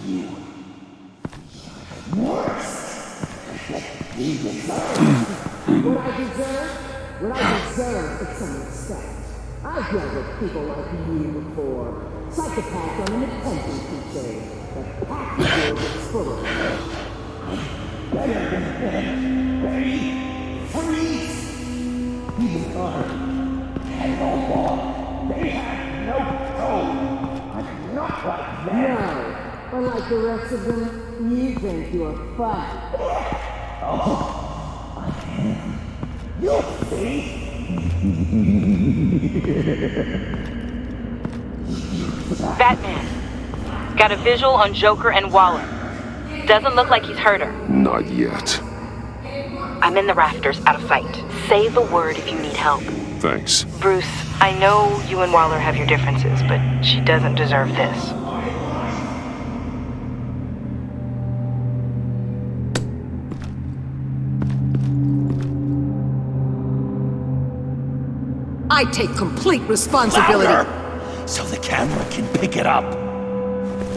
You. Worst. You What I deserve is some respect. I've dealt with people like you before. Psychopaths on an attention crusade. The package is full of them. better than them. Ready? Freeze! Even armed. And no ball. They have no toe. I'm not like that. No. Unlike the rest of them, you think you're fun. Oh, I can. You'll see. Batman. Got a visual on Joker and Waller. Doesn't look like he's hurt her. Not yet. I'm in the rafters, out of sight. Say the word if you need help. Thanks. Bruce, I know you and Waller have your differences, but she doesn't deserve this. I take complete responsibility. Louder, so the camera can pick it up.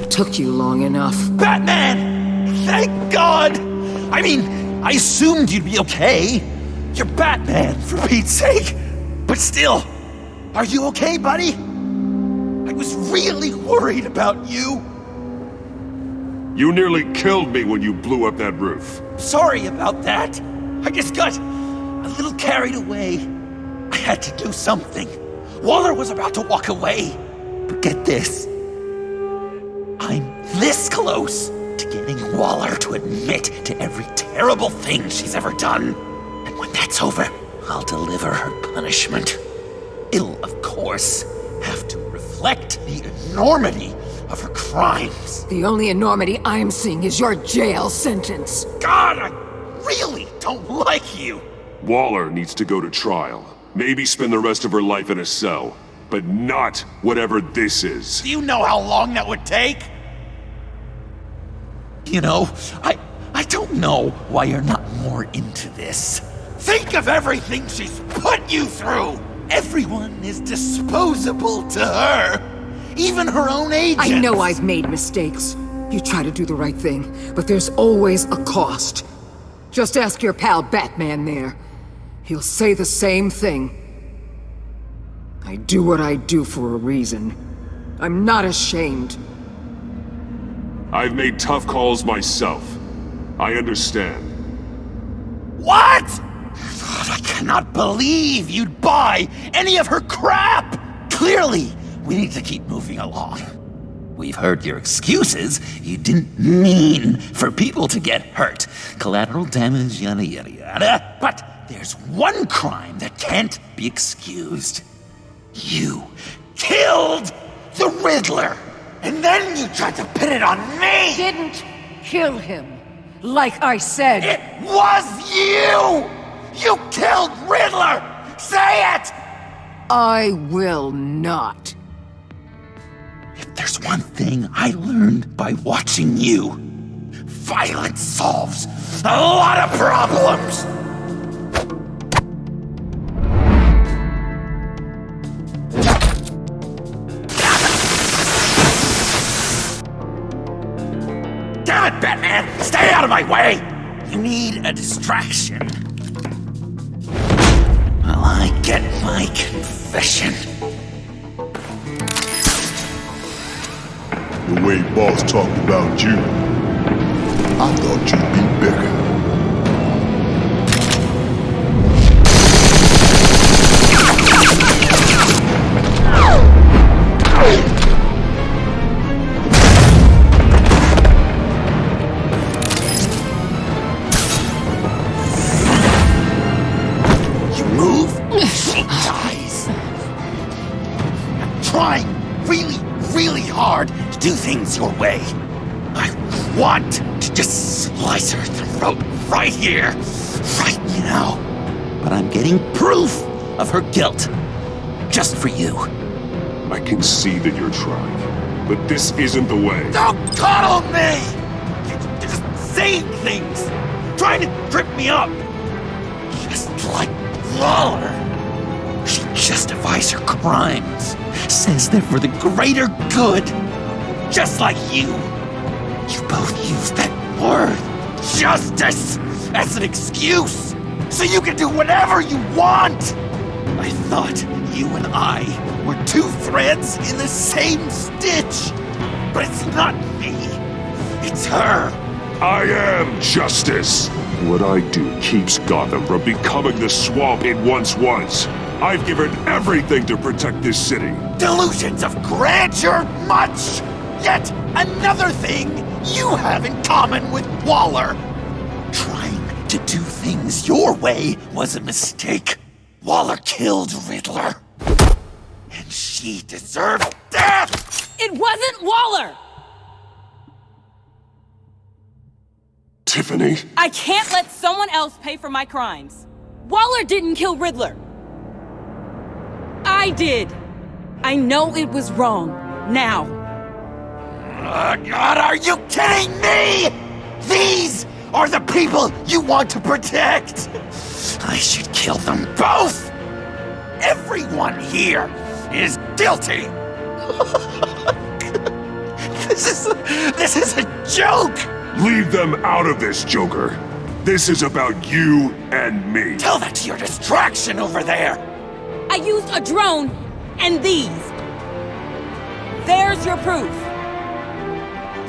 Took you long enough. Batman! Thank God! I mean, I assumed you'd be okay. You're Batman, for Pete's sake. But still, are you okay, buddy? I was really worried about you. You nearly killed me when you blew up that roof. Sorry about that. I just got a little carried away. I had to do something. Waller was about to walk away. But get this. I'm this close to getting Waller to admit to every terrible thing she's ever done. And when that's over, I'll deliver her punishment. It'll, of course, have to reflect the enormity of her crimes. The only enormity I'm seeing is your jail sentence. God, I really don't like you. Waller needs to go to trial. Maybe spend the rest of her life in a cell. But not whatever this is. Do you know how long that would take? You know, I don't know why you're not more into this. Think of everything she's put you through! Everyone is disposable to her. Even her own agent. I know I've made mistakes. You try to do the right thing, but there's always a cost. Just ask your pal Batman there. He'll say the same thing. I do what I do for a reason. I'm not ashamed. I've made tough calls myself. I understand. What? I cannot believe you'd buy any of her crap! Clearly, we need to keep moving along. We've heard your excuses. You didn't mean for people to get hurt. Collateral damage, yada yada yada. But there's one crime that can't be excused. You killed the Riddler! And then you tried to pin it on me! Didn't kill him. Like I said. It was you! You killed Riddler! Say it! I will not. If there's one thing I learned by watching you, violence solves a lot of problems! Damn it, Batman! Stay out of my way! You need a distraction. While I get my confession. The way Boss talked about you, I thought you'd be bigger. You move, she dies. I'm trying really hard to do things your way. I want to just slice her throat right here, right now. But I'm getting proof of her guilt, just for you. I can see that you're trying, but this isn't the way. Don't coddle me! You're just saying things, trying to trip me up. Just like Waller. She justifies her crimes, says they're for the greater good, just like you. You both use that word, justice, as an excuse, so you can do whatever you want! I thought you and I were two threads in the same stitch, but it's not me, it's her. I am justice. What I do keeps Gotham from becoming the swamp it once was. I've given everything to protect this city. Delusions of grandeur much! Yet another thing you have in common with Waller. Trying to do things your way was a mistake. Waller killed Riddler. And she deserved death! It wasn't Waller! Tiffany? I can't let someone else pay for my crimes. Waller didn't kill Riddler. I did. I know it was wrong. Now. God, are you kidding me? These are the people you want to protect! I should kill them both! Everyone here is guilty! This is a joke! Leave them out of this, Joker. This is about you and me. Tell that to your distraction over there! I used a drone and these. There's your proof.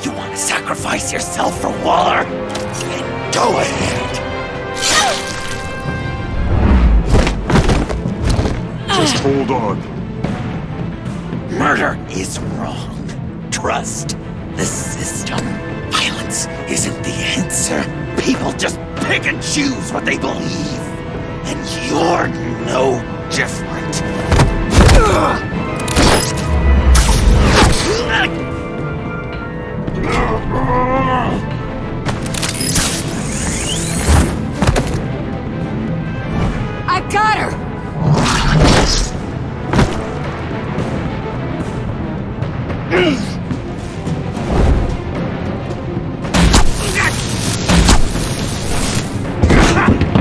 You want to sacrifice yourself for Waller? Then go ahead! Just hold on. Murder is wrong. Trust the system. Violence isn't the answer. People just pick and choose what they believe. And you're no different. I got her!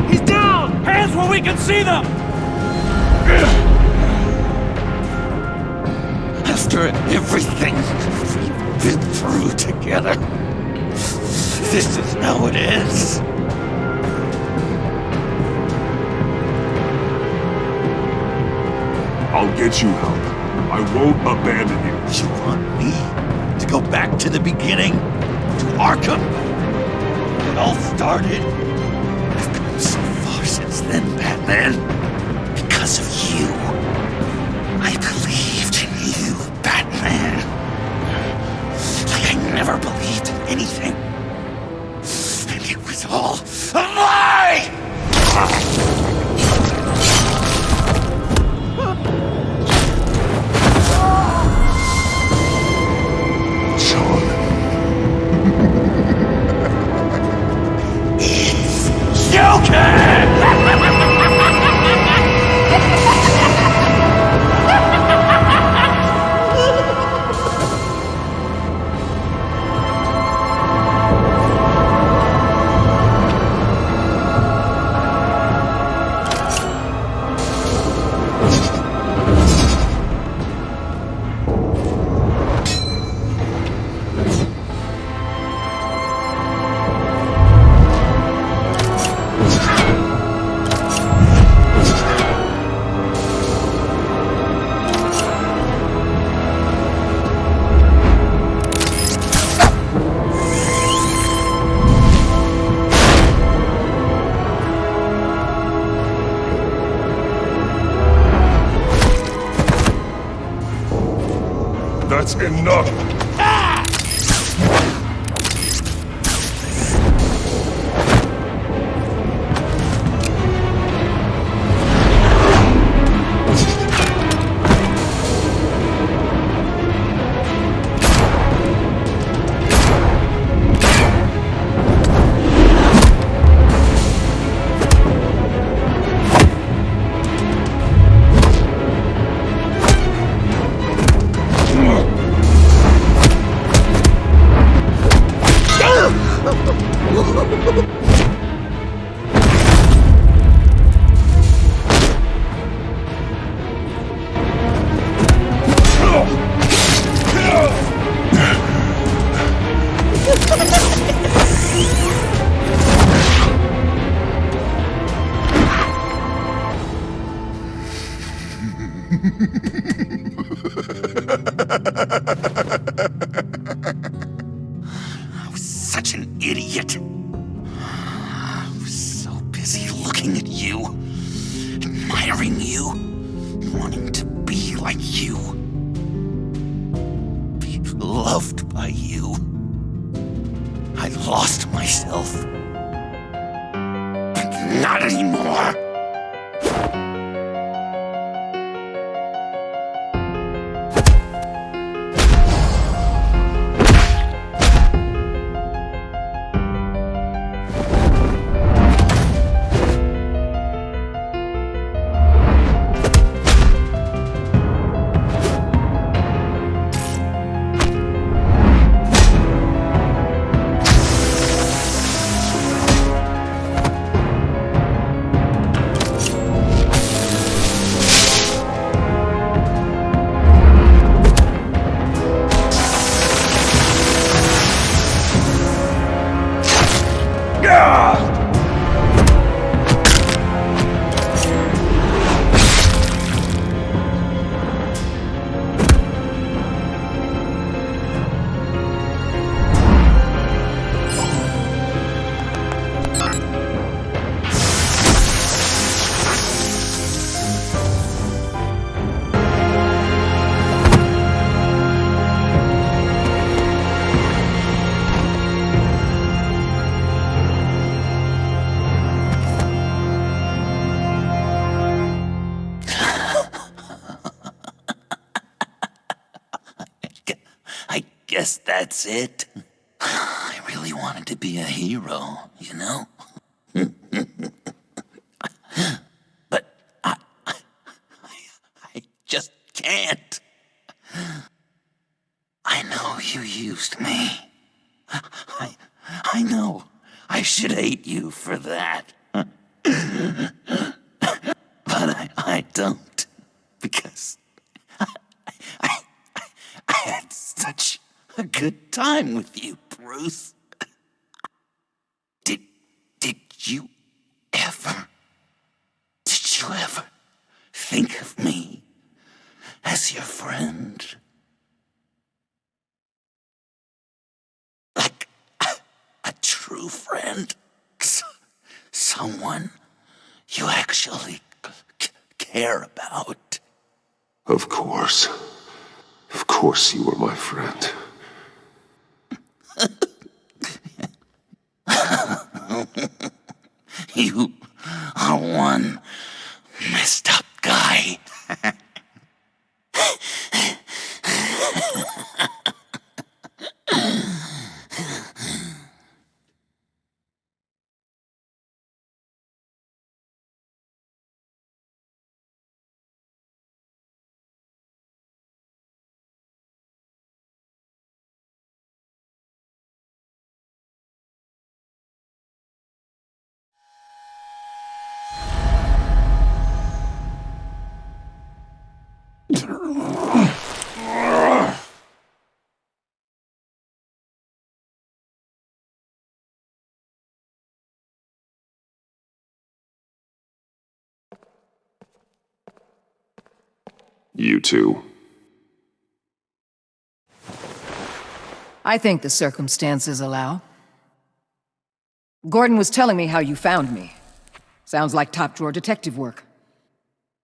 He's down! Hands where we can see them! After everything we've been through together, this is how it ends. I'll get you help. I won't abandon you. You want me to go back to the beginning? To Arkham? When it all started? I've come so far since then, Batman. Because of you. I believed in you, Batman. Like I never believed in anything. And it was all a lie! That's enough! I was such an idiot. I was so busy looking at you, admiring you, wanting to be like you, be loved by you. I lost myself. But not anymore. I guess that's it. I really wanted to be a hero, you know? But I just can't. I know you used me. I know I should hate you for that. But I don't, because I had such a good time with you, Bruce. Did you ever think of me as your friend? Like a true friend? Someone you actually care about? Of course. Of course you were my friend. You are one messed up guy. You two. I think the circumstances allow. Gordon was telling me how you found me. Sounds like top-drawer detective work.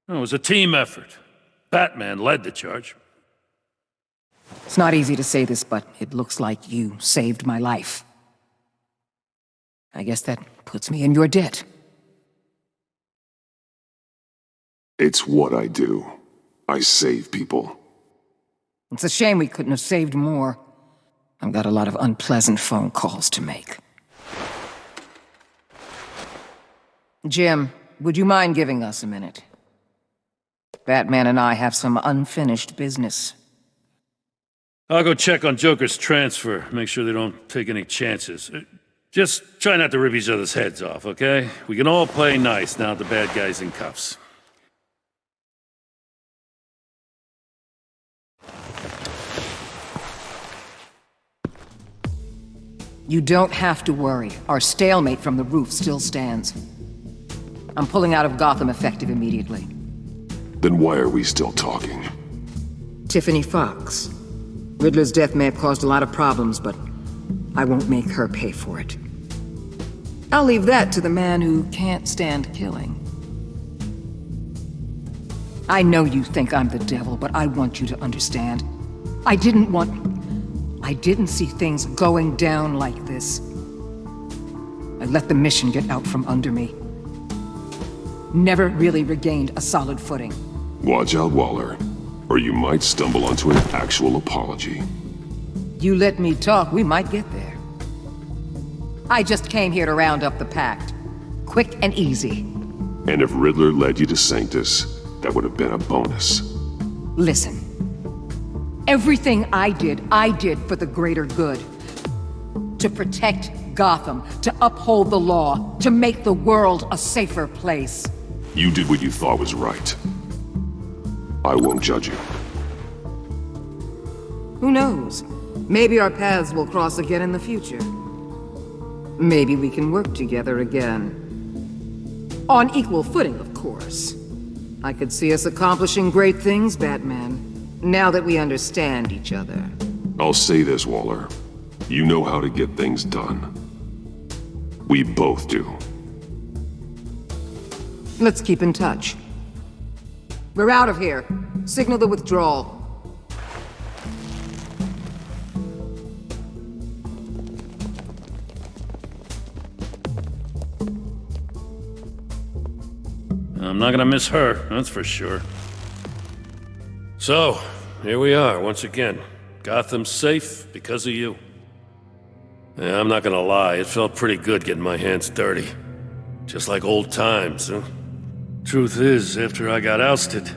It was a team effort. Batman led the charge. It's not easy to say this, but it looks like you saved my life. I guess that puts me in your debt. It's what I do. I save people. It's a shame we couldn't have saved more. I've got a lot of unpleasant phone calls to make. Jim, would you mind giving us a minute? Batman and I have some unfinished business. I'll go check on Joker's transfer, make sure they don't take any chances. Just try not to rip each other's heads off, okay? We can all play nice now that the bad guy's in cuffs. You don't have to worry. Our stalemate from the roof still stands. I'm pulling out of Gotham effective immediately. Then why are we still talking? Tiffany Fox. Riddler's death may have caused a lot of problems, but I won't make her pay for it. I'll leave that to the man who can't stand killing. I know you think I'm the devil, but I want you to understand. I didn't see things going down like this. I let the mission get out from under me. Never really regained a solid footing. Watch out, Waller, or you might stumble onto an actual apology. You let me talk, we might get there. I just came here to round up the pact. Quick and easy. And if Riddler led you to Sanctus, that would have been a bonus. Listen. Everything I did for the greater good. To protect Gotham, to uphold the law, to make the world a safer place. You did what you thought was right. I won't judge you. Who knows? Maybe our paths will cross again in the future. Maybe we can work together again. On equal footing, of course. I could see us accomplishing great things, Batman. Now that we understand each other. I'll say this, Waller. You know how to get things done. We both do. Let's keep in touch. We're out of here. Signal the withdrawal. I'm not gonna miss her, that's for sure. So, here we are, once again. Gotham's safe because of you. Yeah, I'm not gonna lie, it felt pretty good getting my hands dirty. Just like old times, huh? Truth is, after I got ousted,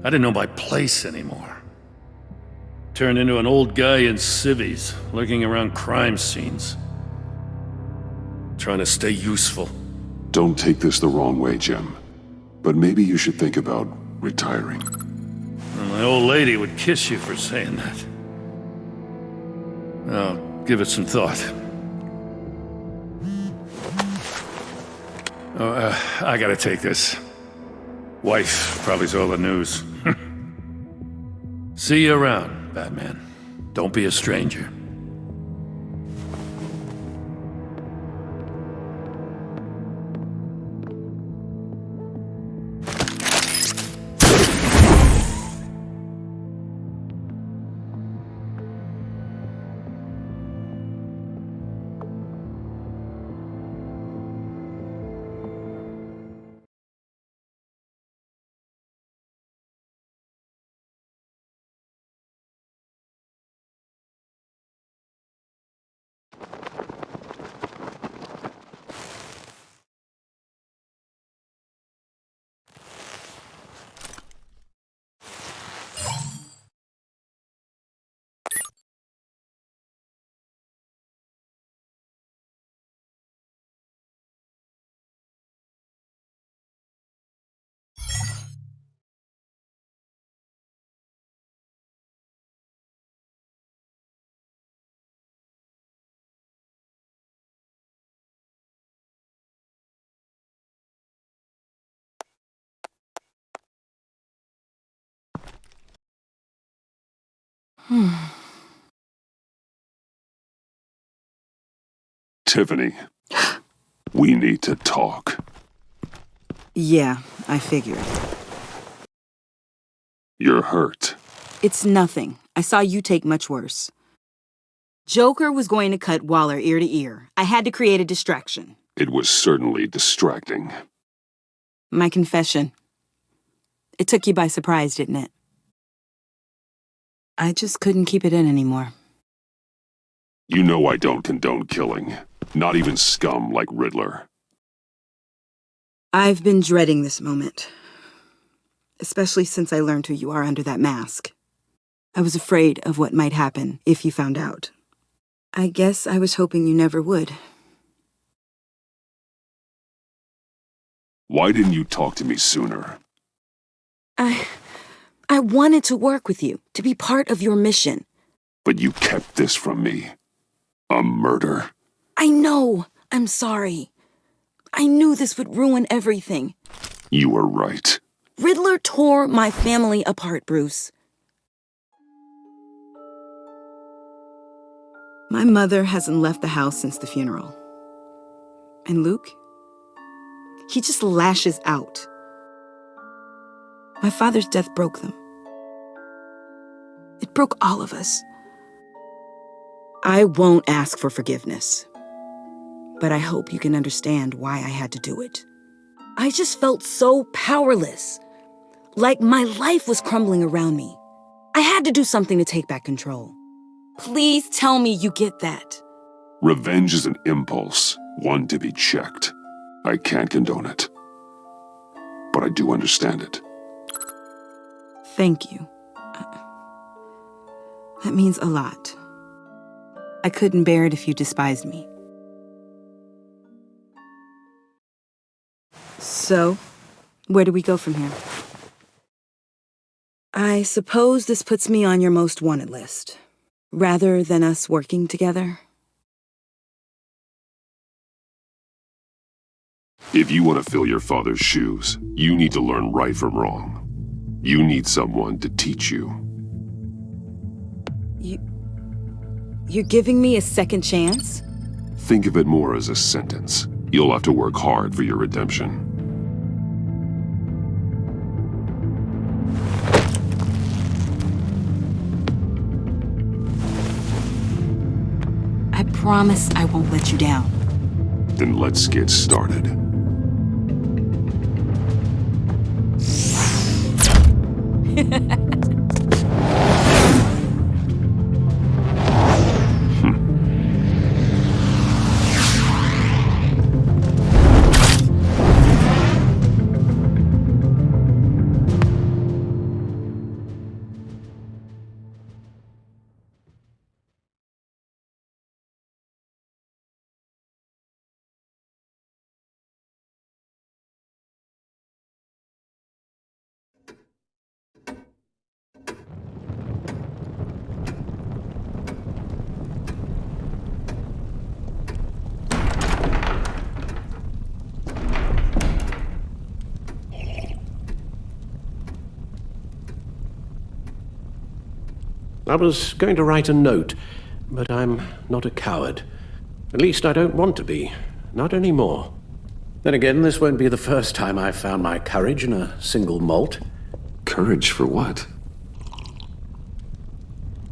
I didn't know my place anymore. Turned into an old guy in civvies, lurking around crime scenes. Trying to stay useful. Don't take this the wrong way, Jim. But maybe you should think about retiring. Well, my old lady would kiss you for saying that. I'll give it some thought. I gotta take this. Wife probably saw the news. See you around, Batman. Don't be a stranger. Tiffany, we need to talk. Yeah, I figured. You're hurt. It's nothing. I saw you take much worse. Joker was going to cut Waller ear to ear. I had to create a distraction. It was certainly distracting. My confession. It took you by surprise, didn't it? I just couldn't keep it in anymore. You know I don't condone killing. Not even scum like Riddler. I've been dreading this moment. Especially since I learned who you are under that mask. I was afraid of what might happen if you found out. I guess I was hoping you never would. Why didn't you talk to me sooner? I wanted to work with you, to be part of your mission. But you kept this from me. A murder. I know. I'm sorry. I knew this would ruin everything. You were right. Riddler tore my family apart, Bruce. My mother hasn't left the house since the funeral. And Luke? He just lashes out. My father's death broke them. It broke all of us. I won't ask for forgiveness. But I hope you can understand why I had to do it. I just felt so powerless. Like my life was crumbling around me. I had to do something to take back control. Please tell me you get that. Revenge is an impulse, one to be checked. I can't condone it. But I do understand it. Thank you. That means a lot. I couldn't bear it if you despised me. So, where do we go from here? I suppose this puts me on your most wanted list, rather than us working together. If you want to fill your father's shoes, you need to learn right from wrong. You need someone to teach you. You're giving me a second chance? Think of it more as a sentence. You'll have to work hard for your redemption. I promise I won't let you down. Then let's get started. I was going to write a note, but I'm not a coward. At least I don't want to be. Not anymore. Then again, this won't be the first time I've found my courage in a single malt. Courage for what?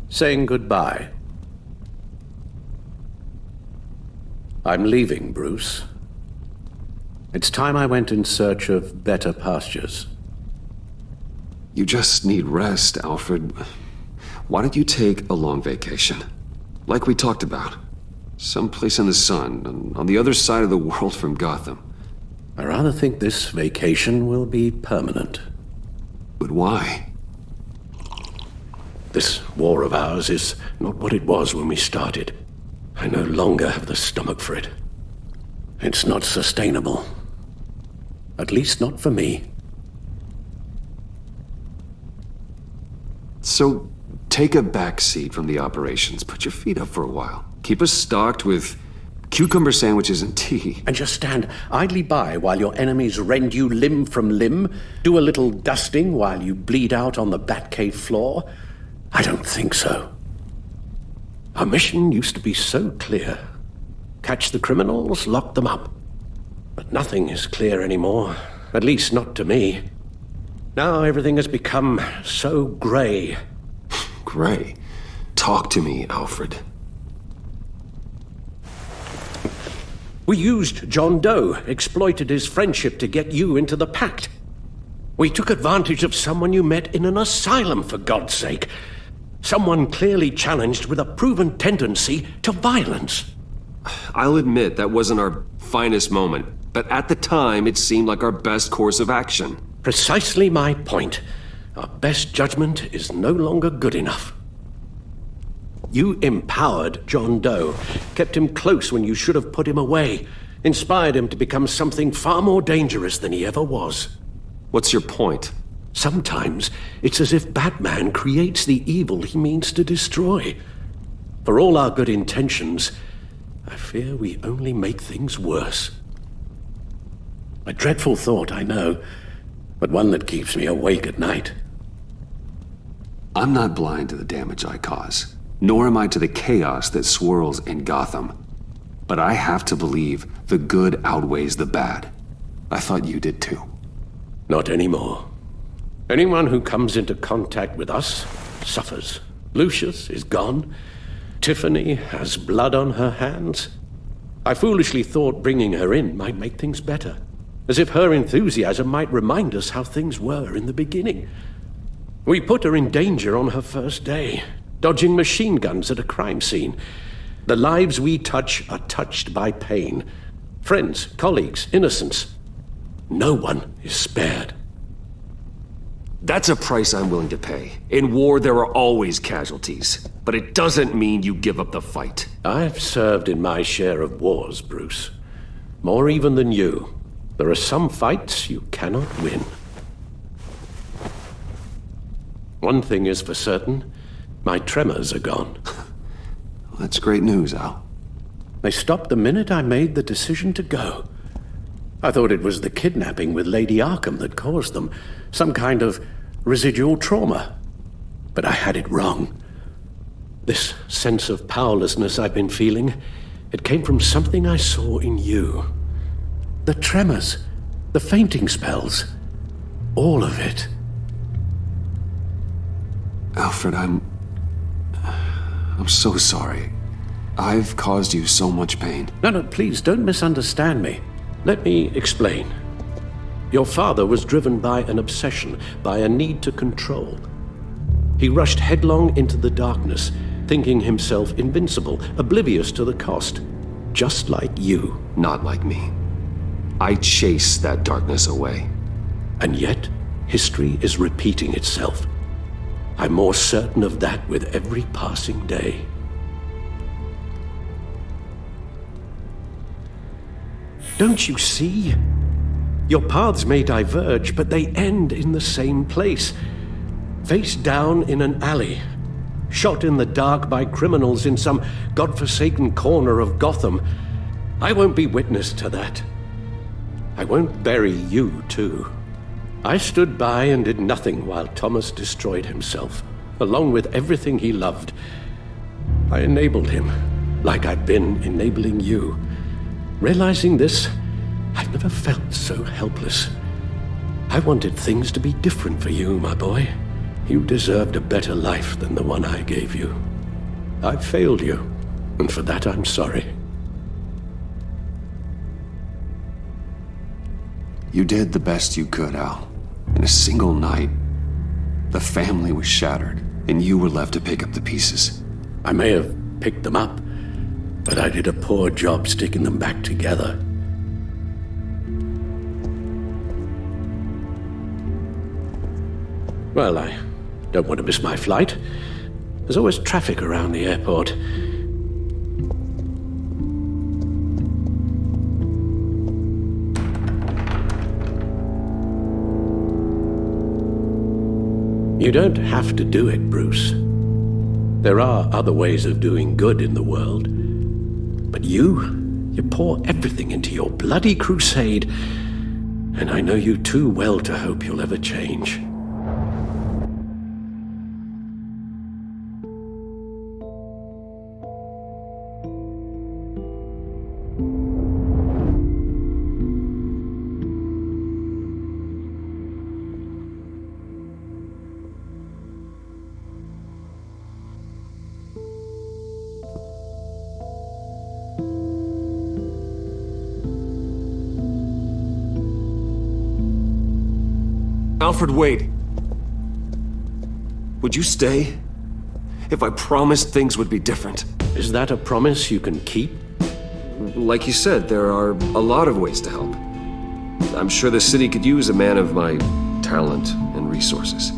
Saying goodbye. I'm leaving, Bruce. It's time I went in search of better pastures. You just need rest, Alfred. Why don't you take a long vacation? Like we talked about. Someplace in the sun, on the other side of the world from Gotham. I rather think this vacation will be permanent. But why? This war of ours is not what it was when we started. I no longer have the stomach for it. It's not sustainable. At least not for me. So, take a back seat from the operations. Put your feet up for a while. Keep us stocked with cucumber sandwiches and tea. And just stand idly by while your enemies rend you limb from limb? Do a little dusting while you bleed out on the Batcave floor? I don't think so. Our mission used to be so clear. Catch the criminals, lock them up. But nothing is clear anymore. At least not to me. Now everything has become so grey. Grey? Talk to me, Alfred. We used John Doe, exploited his friendship to get you into the pact. We took advantage of someone you met in an asylum, for God's sake. Someone clearly challenged with a proven tendency to violence. I'll admit that wasn't our finest moment, but at the time it seemed like our best course of action. Precisely my point. Our best judgment is no longer good enough. You empowered John Doe, kept him close when you should have put him away, inspired him to become something far more dangerous than he ever was. What's your point? Sometimes it's as if Batman creates the evil he means to destroy. For all our good intentions, I fear we only make things worse. A dreadful thought, I know. but one that keeps me awake at night. I'm not blind to the damage I cause, nor am I to the chaos that swirls in Gotham. But I have to believe the good outweighs the bad. I thought you did too. Not anymore. Anyone who comes into contact with us suffers. Lucius is gone. Tiffany has blood on her hands. I foolishly thought bringing her in might make things better, as if her enthusiasm might remind us how things were in the beginning. We put her in danger on her first day, dodging machine guns at a crime scene. The lives we touch are touched by pain. Friends, colleagues, innocents. No one is spared. That's a price I'm willing to pay. In war, there are always casualties. But it doesn't mean you give up the fight. I've served in my share of wars, Bruce. More even than you. There are some fights you cannot win. One thing is for certain. My tremors are gone. That's great news, Al. They stopped the minute I made the decision to go. I thought it was the kidnapping with Lady Arkham that caused them. Some kind of residual trauma. But I had it wrong. This sense of powerlessness I've been feeling, it came from something I saw in you. The tremors, the fainting spells, all of it. Alfred, I'm so sorry. I've caused you so much pain. No, please don't misunderstand me. Let me explain. Your father was driven by an obsession, by a need to control. He rushed headlong into the darkness, thinking himself invincible, oblivious to the cost. Just like you. Not like me. I chase that darkness away. And yet, history is repeating itself. I'm more certain of that with every passing day. Don't you see? Your paths may diverge, but they end in the same place. Face down in an alley. Shot in the dark by criminals in some godforsaken corner of Gotham. I won't be witness to that. I won't bury you, too. I stood by and did nothing while Thomas destroyed himself, along with everything he loved. I enabled him, like I've been enabling you. Realizing this, I've never felt so helpless. I wanted things to be different for you, my boy. You deserved a better life than the one I gave you. I failed you, and for that I'm sorry. You did the best you could, Al. In a single night, the family was shattered, and you were left to pick up the pieces. I may have picked them up, but I did a poor job sticking them back together. Well, I don't want to miss my flight. There's always traffic around the airport. You don't have to do it, Bruce. There are other ways of doing good in the world. But you pour everything into your bloody crusade, and I know you too well to hope you'll ever change. Alfred, wait. Would you stay? If I promised things would be different. Is that a promise you can keep? Like you said, there are a lot of ways to help. I'm sure the city could use a man of my talent and resources.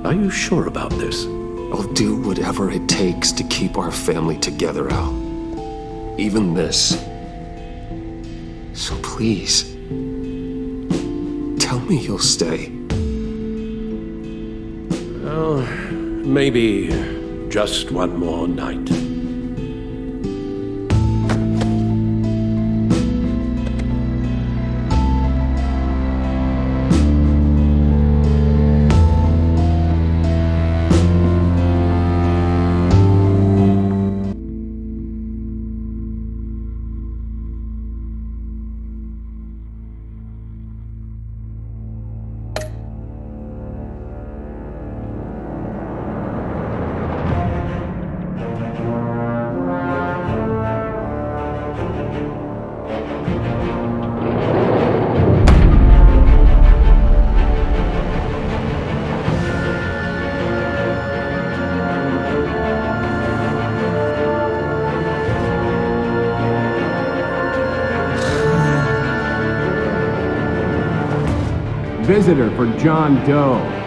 Are you sure about this? I'll do whatever it takes to keep our family together, Al. Even this. So please, tell me you'll stay. Well, maybe just one more night. Visitor for John Doe.